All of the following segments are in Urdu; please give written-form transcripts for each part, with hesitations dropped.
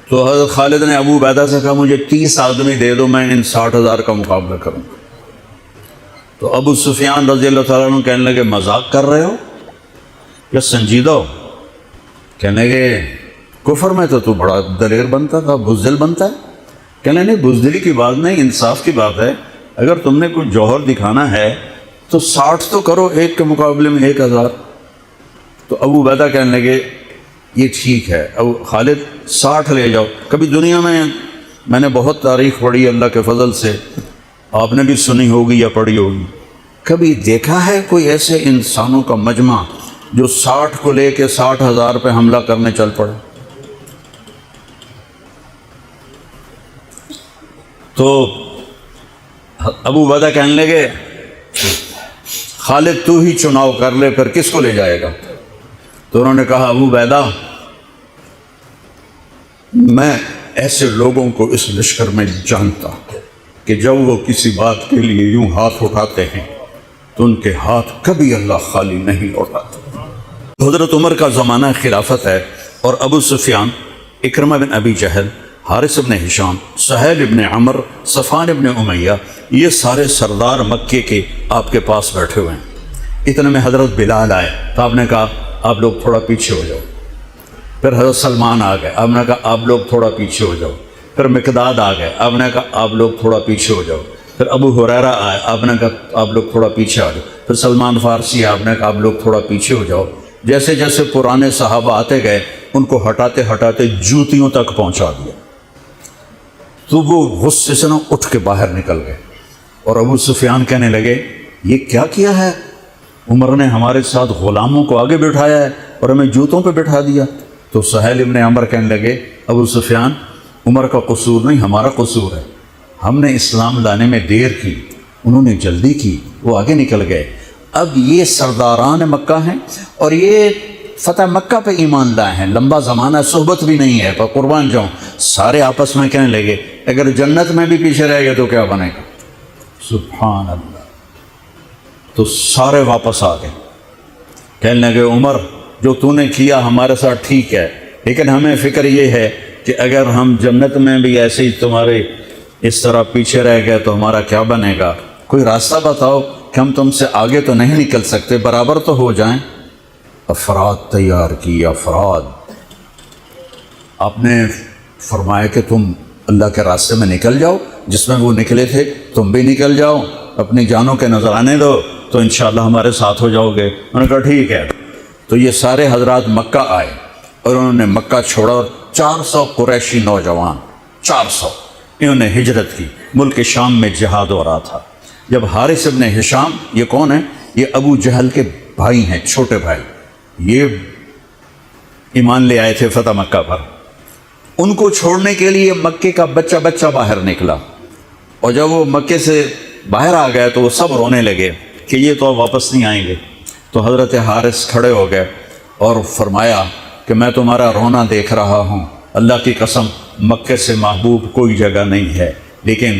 تو حضرت خالد نے ابو عبیدہ سے کہا مجھے 30 آدمی دے دو، میں ان 60,000 کا مقابلہ کروں گا۔ تو ابو سفیان رضی اللہ تعالیٰ عنہ کہنے لگے مذاق کر رہے ہو یا سنجیدہ ہو؟ کہنے لگے کفر میں تو بڑا دلیر بنتا تھا، بزدل بنتا ہے۔ کہنے نہیں، بزدلی کی بات نہیں، انصاف کی بات ہے۔ اگر تم نے کوئی جوہر دکھانا ہے تو 60 تو کرو، ایک کے مقابلے میں 1,000۔ تو ابو عبیدہ کہنے لگے یہ ٹھیک ہے ابو خالد، 60 لے جاؤ۔ کبھی دنیا میں نے بہت تاریخ پڑھی اللہ کے فضل سے، آپ نے بھی سنی ہوگی یا پڑھی ہوگی، کبھی دیکھا ہے کوئی ایسے انسانوں کا مجمع جو 60 کو لے کے 60,000 پہ حملہ کرنے چل پڑے؟ تو ابو عبیدہ کہنے لگے خالد تو ہی چناؤ کر لے، پھر کس کو لے جائے گا؟ تو انہوں نے کہا ابو عبیدہ میں ایسے لوگوں کو اس لشکر میں جانتا کہ جب وہ کسی بات کے لیے یوں ہاتھ اٹھاتے ہیں تو ان کے ہاتھ کبھی اللہ خالی نہیں لوٹاتا۔ حضرت عمر کا زمانہ خلافت ہے اور ابو سفیان، اکرمہ بن ابی جہل، حارث بن ہشام، سہیل بن عمر، صفوان بن امیہ، یہ سارے سردار مکے کے آپ کے پاس بیٹھے ہوئے ہیں۔ اتنے میں حضرت بلال آئے تو آپ نے کہا آپ لوگ تھوڑا پیچھے ہو جاؤ۔ پھر حضرت سلمان آ گئے، آپ نے کہا آپ لوگ تھوڑا پیچھے ہو جاؤ۔ پھر مقداد آ گئے، آپ نے کہا آپ لوگ تھوڑا پیچھے ہو جاؤ۔ پھر ابو ہریرہ آئے، آپ نے کہا آپ لوگ تھوڑا پیچھے آ جاؤ۔ پھر سلمان فارسی، آپ نے کہا آپ لوگ تھوڑا پیچھے ہو جاؤ۔ جیسے جیسے پرانے صحابہ آتے گئے ان کو ہٹاتے ہٹاتے جوتیوں تک پہنچا دیا۔ تو وہ غصے سے نہ اٹھ کے باہر نکل گئے اور ابو سفیان کہنے لگے یہ کیا کیا ہے؟ عمر نے ہمارے ساتھ غلاموں کو آگے بٹھایا ہے اور ہمیں جوتوں پہ بٹھا دیا۔ تو سہیل ابن عمر کہنے لگے ابو سفیان عمر کا قصور نہیں، ہمارا قصور ہے۔ ہم نے اسلام لانے میں دیر کی، انہوں نے جلدی کی، وہ آگے نکل گئے۔ اب یہ سرداران مکہ ہیں اور یہ فتح مکہ پہ ایمان لائے ہیں، لمبا زمانہ صحبت بھی نہیں ہے، پر قربان جاؤں سارے آپس میں کہنے لگے اگر جنت میں بھی پیچھے رہ گئے تو کیا بنے گا؟ سبحان اللہ۔ تو سارے واپس آ گئے، کہنے لگے عمر جو تو نے کیا ہمارے ساتھ ٹھیک ہے، لیکن ہمیں فکر یہ ہے کہ اگر ہم جنت میں بھی ایسے ہی تمہارے اس طرح پیچھے رہ گئے تو ہمارا کیا بنے گا؟ کوئی راستہ بتاؤ کہ ہم تم سے آگے تو نہیں نکل سکتے، برابر تو ہو جائیں۔ افراد تیار کی، افراد۔ آپ نے فرمایا کہ تم اللہ کے راستے میں نکل جاؤ، جس میں وہ نکلے تھے تم بھی نکل جاؤ، اپنی جانوں کے نذرانے دو تو انشاءاللہ ہمارے ساتھ ہو جاؤ گے۔ انہوں نے کہا ٹھیک ہے۔ تو یہ سارے حضرات مکہ آئے اور انہوں نے مکہ چھوڑا اور 400 قریشی نوجوان، 400 انہوں نے ہجرت کی، ملک شام میں جہاد ہو رہا تھا۔ جب حارث ابن ہشام، یہ کون ہے؟ یہ ابو جہل کے بھائی ہیں، چھوٹے بھائی، یہ ایمان لے آئے تھے فتح مکہ پر۔ ان کو چھوڑنے کے لیے مکے کا بچہ بچہ باہر نکلا، اور جب وہ مکے سے باہر آ گئے تو وہ سب رونے لگے کہ یہ تو واپس نہیں آئیں گے۔ تو حضرت حارث کھڑے ہو گئے اور فرمایا کہ میں تمہارا رونا دیکھ رہا ہوں، اللہ کی قسم مکے سے محبوب کوئی جگہ نہیں ہے، لیکن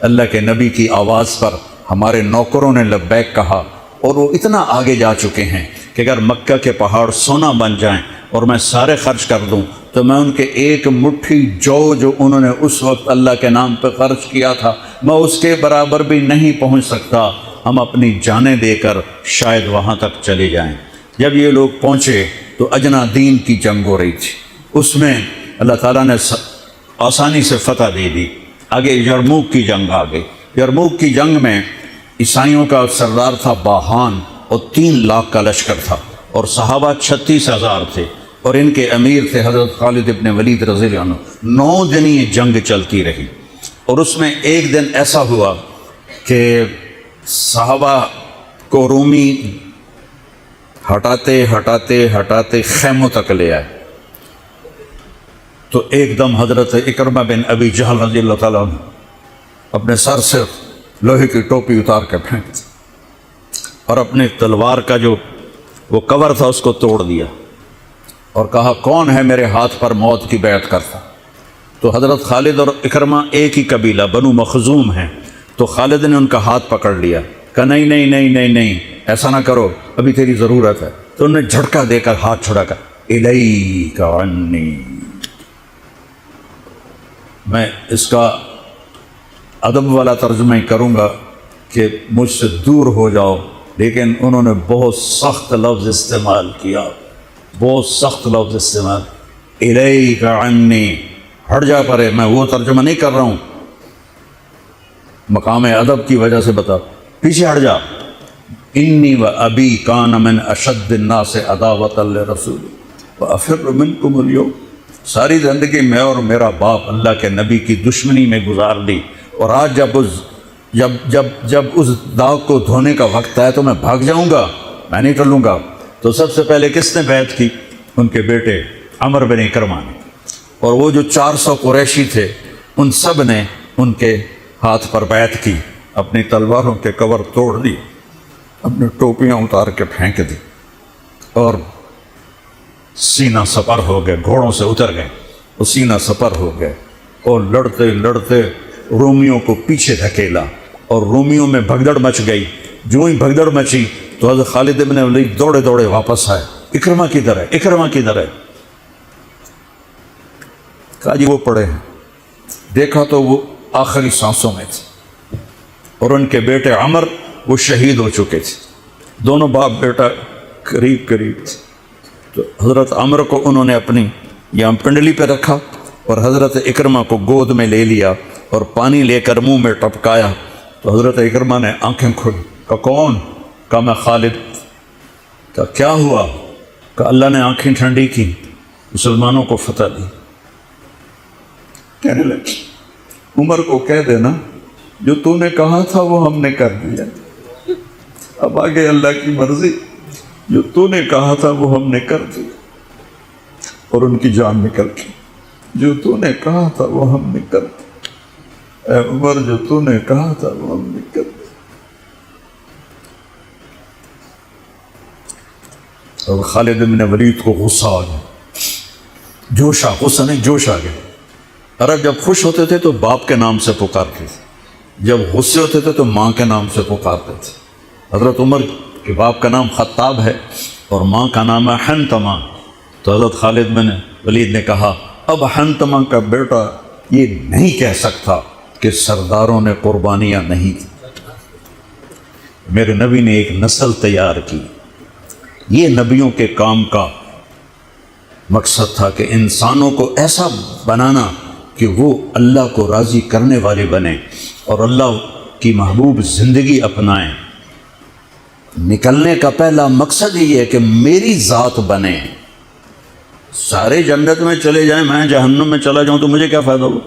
اللہ کے نبی کی آواز پر ہمارے نوکروں نے لبیک کہا اور وہ اتنا آگے جا چکے ہیں کہ اگر مکہ کے پہاڑ سونا بن جائیں اور میں سارے خرچ کر دوں تو میں ان کے ایک مٹھی جو انہوں نے اس وقت اللہ کے نام پہ خرچ کیا تھا میں اس کے برابر بھی نہیں پہنچ سکتا، ہم اپنی جانیں دے کر شاید وہاں تک چلے جائیں۔ جب یہ لوگ پہنچے تو اجنا دین کی جنگ ہو رہی تھی، اس میں اللہ تعالیٰ نے آسانی سے فتح دے دی۔ آگے یرموک کی جنگ آ گئی۔ یرموک کی جنگ میں عیسائیوں کا سردار تھا باہان اور 3 لاکھ کا لشکر تھا، اور صحابہ 36,000 تھے، اور ان کے امیر تھے حضرت خالد ابن ولید رضی اللہ عنہ۔ 9 دن یہ جنگ چلتی رہی، اور اس میں ایک دن ایسا ہوا کہ صحابہ کو رومی ہٹاتے ہٹاتے ہٹاتے خیموں تک لے آئے۔ تو ایک دم حضرت اکرمہ بن ابی جہل رضی اللہ تعالیٰ عنہ اپنے سر سے لوہے کی ٹوپی اتار کے پھینک دی اور اپنے تلوار کا جو وہ کور تھا اس کو توڑ دیا اور کہا کون ہے میرے ہاتھ پر موت کی بیعت کرتا؟ تو حضرت خالد اور اکرمہ ایک ہی قبیلہ بنو مخزوم ہیں، تو خالد نے ان کا ہاتھ پکڑ لیا، کہا نہیں نہیں نہیں نہیں نہیں ایسا نہ کرو، ابھی تیری ضرورت ہے۔ تو انہوں نے جھٹکا دے کر ہاتھ چھڑا کر الیک عنی، میں اس کا ادب والا ترجمہ ہی کروں گا کہ مجھ سے دور ہو جاؤ، لیکن انہوں نے بہت سخت لفظ استعمال کیا، بہت سخت لفظ استعمال، الیک عنی، ہٹ جا پرے، میں وہ ترجمہ نہیں کر رہا ہوں، مقام ادب کی وجہ سے بتا، پیچھے ہٹ جا، انی و ابی کان من اشد الناس عداوۃ لرسول وافر منکم اليوم، ساری زندگی میں اور میرا باپ اللہ کے نبی کی دشمنی میں گزار دی، اور آج جب اس داغ کو دھونے کا وقت آئے تو میں بھاگ جاؤں گا، میں نہیں ٹلوں گا۔ تو سب سے پہلے کس نے بیعت کی؟ ان کے بیٹے عمر بن اکرمہ نے، اور وہ جو 400 قریشی تھے ان سب نے ان کے ہاتھ پر بیعت کی، اپنی تلواروں کے کور توڑ دی، اپنی ٹوپیاں اتار کے پھینک دی، اور سینہ سپر ہو گئے، گھوڑوں سے اتر گئے، وہ سینہ سپر ہو گئے، اور لڑتے لڑتے رومیوں کو پیچھے دھکیلا، اور رومیوں میں بھگدڑ مچ گئی۔ جو ہی بھگدڑ مچی تو حضرت خالد بن ولید دوڑے دوڑے واپس آئے، اکرمہ کدھر ہے، اکرمہ کدھر ہے؟ کہا جی وہ پڑے ہیں۔ دیکھا تو وہ آخری سانسوں میں تھے، اور ان کے بیٹے عمر وہ شہید ہو چکے تھے، دونوں باپ بیٹا قریب قریب تھے۔ تو حضرت عمر کو انہوں نے اپنی یہاں پنڈلی پہ رکھا، اور حضرت اکرمہ کو گود میں لے لیا اور پانی لے کر منہ میں ٹپکایا، تو حضرت اکرمہ نے آنکھیں کھولی، کہا کون؟ کہا میں خالد۔ کہا کیا ہوا؟ کہا اللہ نے آنکھیں ٹھنڈی کی، مسلمانوں کو فتح دی۔ کہنے لگے عمر کو کہہ دینا جو تو نے کہا تھا وہ ہم نے کر دیا، اب آگے اللہ کی مرضی، جو تو نے کہا تھا وہ ہم نے کر دیا، اور ان کی جان نکل گئی۔ جو تو نے کہا تھا وہ ہم نے کر دیا، اے عمر جو تو نے کہا تھا وہ ہم نے کر دیا۔ اور خالد بن ولید کو غصہ آ گیا، جوش آ، غصہ نہیں جوش آ گیا۔ عرب جب خوش ہوتے تھے تو باپ کے نام سے پکارتے تھے، جب غصے ہوتے تھے تو ماں کے نام سے پکارتے تھے۔ حضرت عمر کے باپ کا نام خطاب ہے اور ماں کا نام ہے حنتمہ، تو حضرت خالد بن ولید نے کہا اب حنتمہ کا بیٹا یہ نہیں کہہ سکتا کہ سرداروں نے قربانیاں نہیں دی۔ میرے نبی نے ایک نسل تیار کی، یہ نبیوں کے کام کا مقصد تھا کہ انسانوں کو ایسا بنانا کہ وہ اللہ کو راضی کرنے والے بنیں اور اللہ کی محبوب زندگی اپنائیں۔ نکلنے کا پہلا مقصد یہ ہے کہ میری ذات بنے، سارے جنت میں چلے جائیں، میں جہنم میں چلا جاؤں تو مجھے کیا فائدہ ہو؟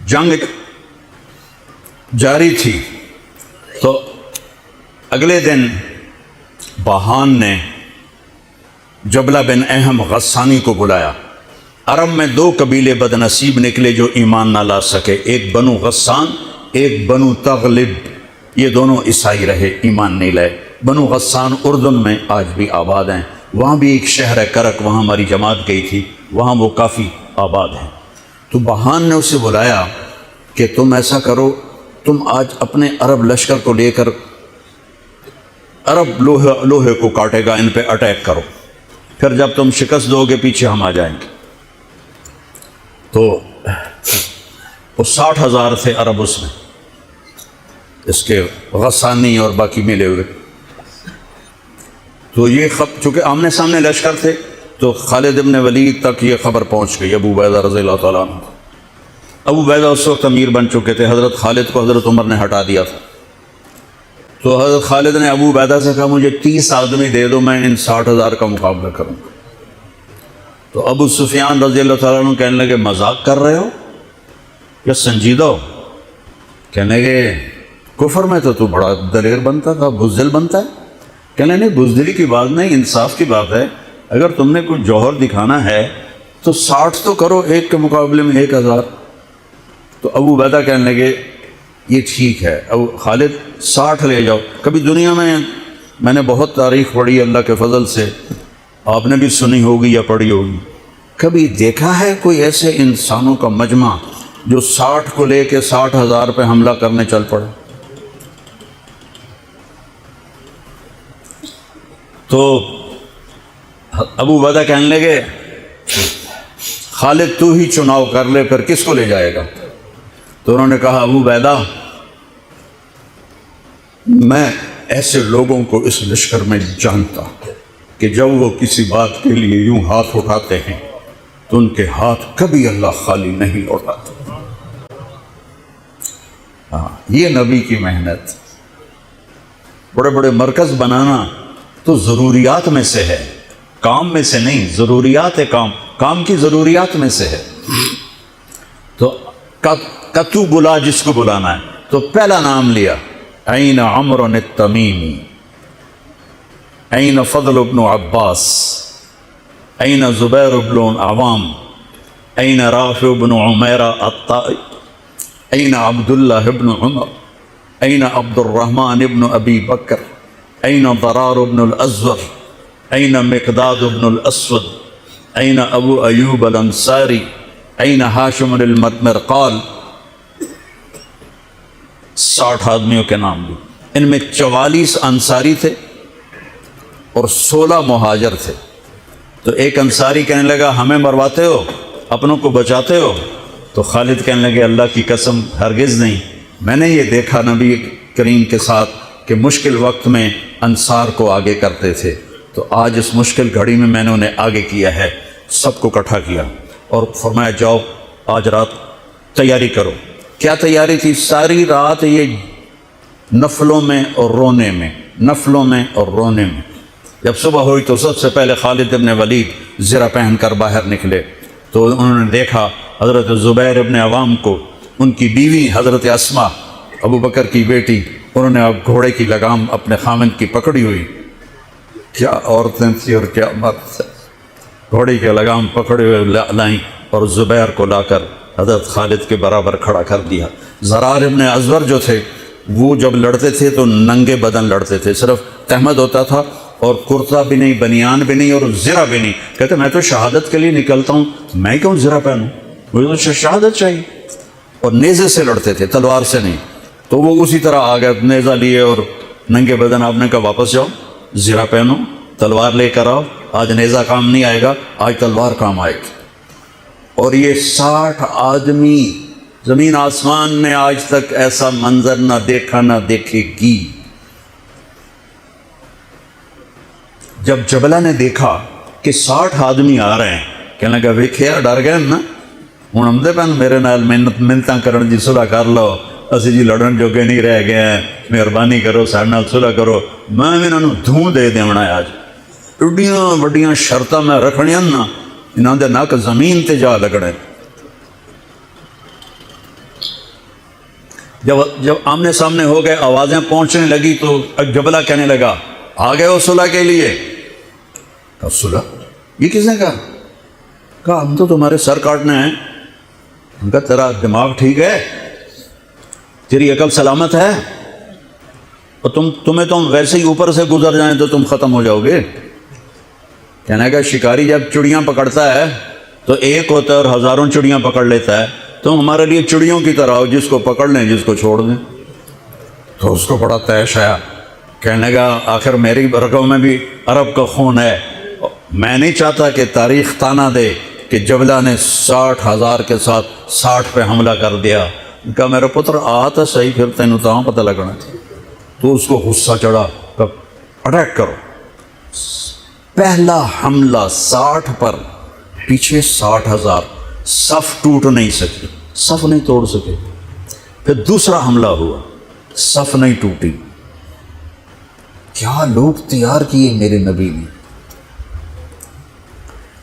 جنگ جاری تھی تو اگلے دن باہان نے جبلہ بن اہم غسانی کو بلایا۔ عرب میں 2 قبیلے بد نصیب نکلے جو ایمان نہ لا سکے، ایک بنو غسان، ایک بنو تغلب، یہ دونوں عیسائی رہے، ایمان نہیں لائے۔ بنو غسان اردن میں آج بھی آباد ہیں، وہاں بھی ایک شہر ہے کرک، وہاں ہماری جماعت گئی تھی، وہاں وہ کافی آباد ہیں۔ تو بہان نے اسے بلایا کہ تم ایسا کرو، تم آج اپنے عرب لشکر کو لے کر عرب لوہے کو کاٹے گا، ان پہ اٹیک کرو، پھر جب تم شکست دو گے پیچھے ہم آ جائیں گے۔ تو وہ 60,000 تھے عرب اس میں، اس کے غسانی اور باقی ملے ہوئے۔ تو یہ چونکہ آمنے سامنے لشکر تھے تو خالد بن ولید تک یہ خبر پہنچ گئی، ابو عبیدہ رضی اللہ تعالیٰ عنہ۔ ابو عبیدہ اس وقت امیر بن چکے تھے، حضرت خالد کو حضرت عمر نے ہٹا دیا تھا۔ تو حضرت خالد نے ابو عبیدہ سے کہا مجھے 30 آدمی دے دو، میں ان 60,000 کا مقابلہ کروں گا۔ تو ابو سفیان رضی اللہ تعالیٰ عنہ کہنے لگے مذاق کر رہے ہو یا سنجیدہ ہو؟ کہنے لگے کفر میں تو بڑا دلیر بنتا تھا، بزدل بنتا ہے۔ کہنے نہیں، بزدلی کی بات نہیں، انصاف کی بات ہے، اگر تم نے کوئی جوہر دکھانا ہے تو 60 تو کرو، ایک کے مقابلے میں 1,000۔ تو ابو عبیدہ کہنے لگے یہ ٹھیک ہے، ابو خالد 60 لے جاؤ۔ کبھی دنیا میں نے بہت تاریخ پڑھی اللہ کے فضل سے، آپ نے بھی سنی ہوگی یا پڑھی ہوگی، کبھی دیکھا ہے کوئی ایسے انسانوں کا مجمع جو 60 کو لے کے 60,000 پہ حملہ کرنے چل پڑے؟ تو ابو عبیدہ کہنے لگے خالد تو ہی چناؤ کر لے، پھر کس کو لے جائے گا؟ تو انہوں نے کہا ابو عبیدہ میں ایسے لوگوں کو اس لشکر میں جانتا کہ جب وہ کسی بات کے لیے یوں ہاتھ اٹھاتے ہیں تو ان کے ہاتھ کبھی اللہ خالی نہیں لوٹاتے۔ یہ نبی کی محنت۔ بڑے بڑے مرکز بنانا تو ضروریات میں سے ہے، کام میں سے نہیں، ضروریات ہے، کام کی ضروریات میں سے ہے۔ تو تو بلا جس کو بلانا ہے، تو پہلا نام لیا این عمرو التمیمی، این فضل بن عباس، این زبیر بن عوام، این رافع بن عمیرہ الطائی، این عبداللہ بن عمر، این عبد الرحمن بن ابی بکر، این ضرار بن الازور، این مقداد بن الاسود، این ابو ایوب الانصاری، این ہاشم المرقال۔ 60 آدمیوں کے نام بھی، ان میں 44 انصاری تھے اور 16 مہاجر تھے۔ تو ایک انصاری کہنے لگا ہمیں مرواتے ہو، اپنوں کو بچاتے ہو؟ تو خالد کہنے لگے اللہ کی قسم ہرگز نہیں، میں نے یہ دیکھا نبی کریم کے ساتھ کہ مشکل وقت میں انصار کو آگے کرتے تھے، تو آج اس مشکل گھڑی میں نے انہیں آگے کیا ہے۔ سب کو اکٹھا کیا اور فرمایا جاؤ آج رات تیاری کرو۔ کیا تیاری تھی؟ ساری رات یہ نفلوں میں اور رونے میں، نفلوں میں اور رونے میں۔ جب صبح ہوئی تو سب سے پہلے خالد بن ولید زرہ پہن کر باہر نکلے، تو انہوں نے دیکھا حضرت زبیر بن عوام کو، ان کی بیوی حضرت اسماء ابو بکر کی بیٹی، انہوں نے اب گھوڑے کی لگام اپنے خامند کی پکڑی ہوئی۔ کیا عورتیں تھیں اور کیا مرد تھے، گھوڑے کی لگام پکڑے ہوئے لائیں اور زبیر کو لا کر حضرت خالد کے برابر کھڑا کر دیا۔ ضرار ابن ازور جو تھے وہ جب لڑتے تھے تو ننگے بدن لڑتے تھے، صرف تہمد ہوتا تھا اور کرتا بھی نہیں، بنیان بھی نہیں اور زرہ بھی نہیں۔ کہتے میں تو شہادت کے لیے نکلتا ہوں، میں کیوں زرہ پہنوں، مجھے تو شہادت چاہیے۔ اور نیزے سے لڑتے تھے، تلوار سے نہیں۔ تو وہ اسی طرح آ گئے، نیزہ لیے اور ننگے بدن۔ آپ نے کہا واپس جاؤ، زرہ پہنو، تلوار لے کر آؤ، آج نیزہ کام نہیں آئے گا، آج تلوار کام آئے گی۔ اور یہ 60 آدمی، زمین آسمان نے آج تک ایسا منظر نہ دیکھا نہ دیکھے گی۔ جب جبلہ نے دیکھا کہ 60 آدمی آ رہے ہیں، کہنے لگا ویکھیا ڈر گئے نا، ہوں آمدے پن میرے نال منتاں کرن جی صلح کر لو، اسی جی لڑن جوگے نہیں رہ گئے ہیں، مہربانی کرو سارے نال صلح کرو، میں انہاں نوں دھوں دے دیونا ہے۔ آج ایڈیاں وڈیاں شرطاں میں رکھنیاں نا، انہاں دے نک زمین تے جا لگنے۔ جب آمنے سامنے ہو گئے، آوازیں پہنچنے لگی تو جبلہ کہنے لگا آ گئے ہو صلح کے لیے؟ کہا صلح؟ یہ کس نے کہا؟ کہا ہم تو تمہارے سر کاٹنے ہیں۔ ان کا تیرا دماغ ٹھیک ہے؟ تیری عقل سلامت ہے؟ اور تمہیں تو ویسے ہی اوپر سے گزر جائیں تو تم ختم ہو جاؤ گے۔ کہنا کہ شکاری جب چڑیاں پکڑتا ہے تو ایک ہوتا ہے اور ہزاروں چڑیاں پکڑ لیتا ہے، تو ہمارے لیے چڑیوں کی طرح ہو، جس کو پکڑ لیں جس کو چھوڑ دیں۔ تو اس کو بڑا طیش آیا، کہنے لگا آخر میری رگوں میں بھی عرب کا خون ہے، میں نہیں چاہتا کہ تاریخ تانا دے کہ جبلہ نے 60,000 کے ساتھ 60 پہ حملہ کر دیا۔ کہا میرا پتر آ تو صحیح، پھر تینوں تو پتہ لگنا۔ تو اس کو غصہ چڑھا، کہا اٹیک کرو۔ پہلا حملہ 60 پر، پیچھے 60,000، صف ٹوٹ نہیں سکی، صف نہیں توڑ سکے۔ پھر دوسرا حملہ ہوا، صف نہیں ٹوٹی۔ کیا لوگ تیار کیے میرے نبی نے۔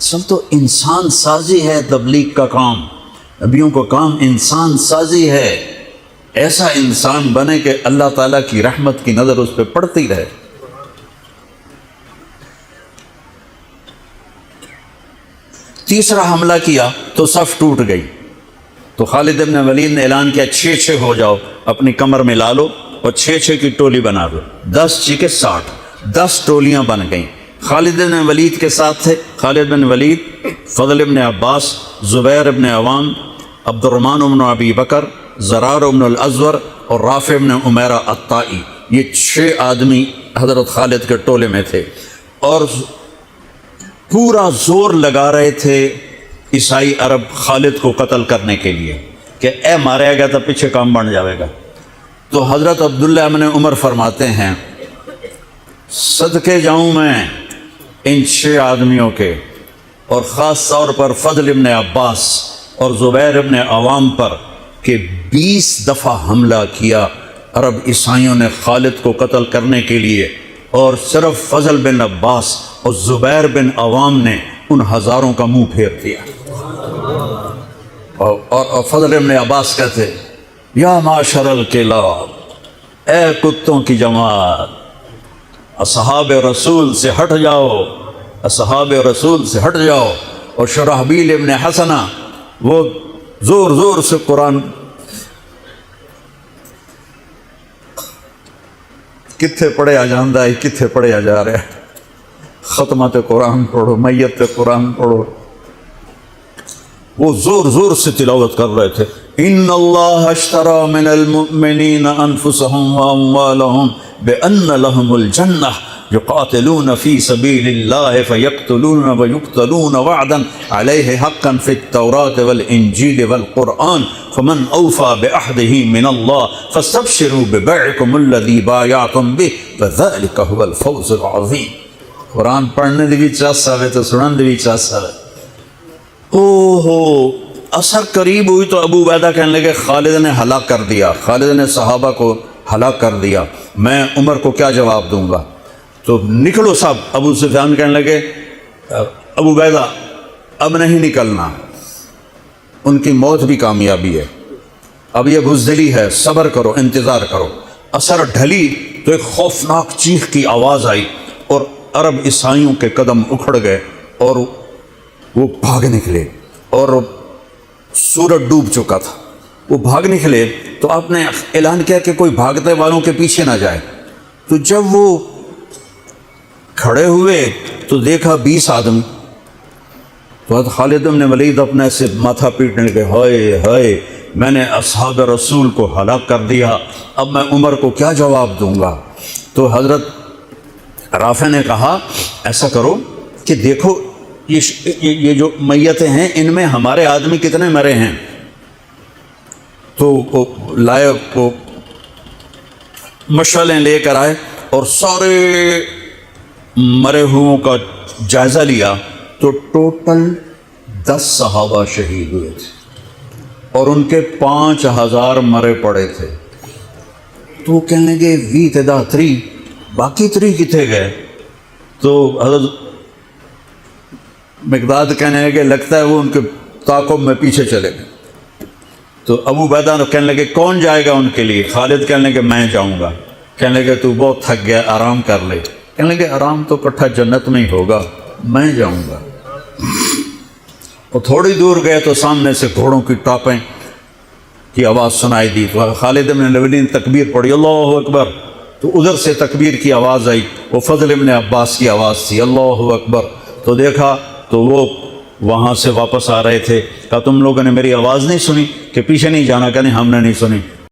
سب تو انسان سازی ہے تبلیغ کا کام، نبیوں کا کام انسان سازی ہے۔ ایسا انسان بنے کہ اللہ تعالیٰ کی رحمت کی نظر اس پہ پڑتی رہے۔ تیسرا حملہ کیا تو صف ٹوٹ گئی، تو خالد بن ولید نے اعلان کیا 6 ہو جاؤ، اپنی کمر میں لا لو اور 6 کی ٹولی بنا دو۔ 10 چیکے 60، 10 ٹولیاں بن گئیں۔ خالد بن ولید کے ساتھ تھے خالد بن ولید، فضل بن عباس، زبیر بن عوام، عبد الرحمن بن ابی بکر، ضرار بن الازور اور رافع بن عمیرہ الطائی۔ یہ 6 آدمی حضرت خالد کے ٹولے میں تھے۔ اور پورا زور لگا رہے تھے عیسائی عرب خالد کو قتل کرنے کے لیے کہ اے ماریا گیا تو پیچھے کام بن جاوے گا۔ تو حضرت عبداللہ ابن عمر فرماتے ہیں صدقے جاؤں میں ان 6 آدمیوں کے، اور خاص طور پر فضل ابن عباس اور زبیر ابن عوام پر، کہ 20 دفعہ حملہ کیا عرب عیسائیوں نے خالد کو قتل کرنے کے لیے، اور صرف فضل بن عباس اور زبیر بن عوام نے ان ہزاروں کا منہ پھیر دیا۔ اور فضل ابن عباس کہتے یا معاشر الکلاب، اے کتوں کی جماعت، اصحاب رسول سے ہٹ جاؤ، اصحاب رسول سے ہٹ جاؤ۔ اور شرحبیل ابن حسنہ وہ زور زور سے قرآن کتھے پڑھیا جاندہ ہے، کتھے پڑھیا جا رہا ہے، ختمات قرآن پڑھو، میت قرآن پڑھو، وہ زور زور سے تلاوت کر رہے تھے۔ ان اللہ اشترى من المؤمنین انفسهم واموالهم بان لهم الجنہ یقاتلون فی سبیل اللہ فیقتلون ویقتلون وعدا علیہ حقا فی التوراة والانجیل والقرآن فمن اوفى بعہدہ من اللہ فاستبشروا ببیعکم الذی بایعتم بہ فذلک هو الفوز العظیم۔ قرآن پڑھنے دی بھی چاہتا ہے تو سنن دی بھی چاہتا ہے۔ اثر قریب ہوئی تو ابو عبیدہ کہنے لگے خالد نے ہلاک کر دیا، خالد نے صحابہ کو ہلاک کر دیا، میں عمر کو کیا جواب دوں گا؟ تو نکلو صاحب۔ ابو سفیان کہنے لگے ابو عبیدہ اب نہیں نکلنا، ان کی موت بھی کامیابی ہے، اب یہ بزدلی ہے، صبر کرو، انتظار کرو۔ اثر ڈھلی تو ایک خوفناک چیخ کی آواز آئی اور عرب عیسائیوں کے قدم اکھڑ گئے اور وہ بھاگ نکلے، اور سورج ڈوب چکا تھا، وہ بھاگ نکلے تو آپ نے اعلان کیا کہ کوئی بھاگتے والوں کے پیچھے نہ جائے۔ تو جب وہ کھڑے ہوئے تو دیکھا 20 آدمی، تو حضرت خالد بن ولید اپنے سے ماتھا پیٹنے لگے، ہائے ہائے میں نے اصحاب رسول کو ہلاک کر دیا، اب میں عمر کو کیا جواب دوں گا؟ تو حضرت رافع نے کہا ایسا کرو کہ دیکھو یہ جو میتیں ہیں ان میں ہمارے آدمی کتنے مرے ہیں؟ تو وہ لائے، وہ مشعلیں لے کر آئے اور سارے مرے ہوئوں کا جائزہ لیا، تو ٹوٹل 10 صحابہ شہید ہوئے تھے اور ان کے 5000 مرے پڑے تھے۔ تو کہنے لگے وی تدا 3 باقی 3 کتنے گئے؟ تو حضرت مقداد کہنے لگے لگتا ہے وہ ان کے تعاقب میں پیچھے چلے گئے۔ تو ابو عبیدہ کہنے لگے کون جائے گا ان کے لیے؟ خالد کہنے لگے میں جاؤں گا۔ کہنے لگے تو بہت تھک گیا، آرام کر لے۔ کہنے لگے آرام تو کٹھا جنت میں ہی ہوگا، میں جاؤں گا۔ اور تھوڑی دور گئے تو سامنے سے گھوڑوں کی ٹاپیں کی آواز سنائی دی، تو خالد بن ولید نے تکبیر پڑھی اللہ اکبر، تو ادھر سے تکبیر کی آواز آئی، وہ فضل بن عباس کی آواز تھی اللہ اکبر۔ تو دیکھا تو وہ وہاں سے واپس آ رہے تھے، کہا تم لوگوں نے میری آواز نہیں سنی کہ پیچھے نہیں جانا؟ کہ نہیں ہم نے نہیں سنی۔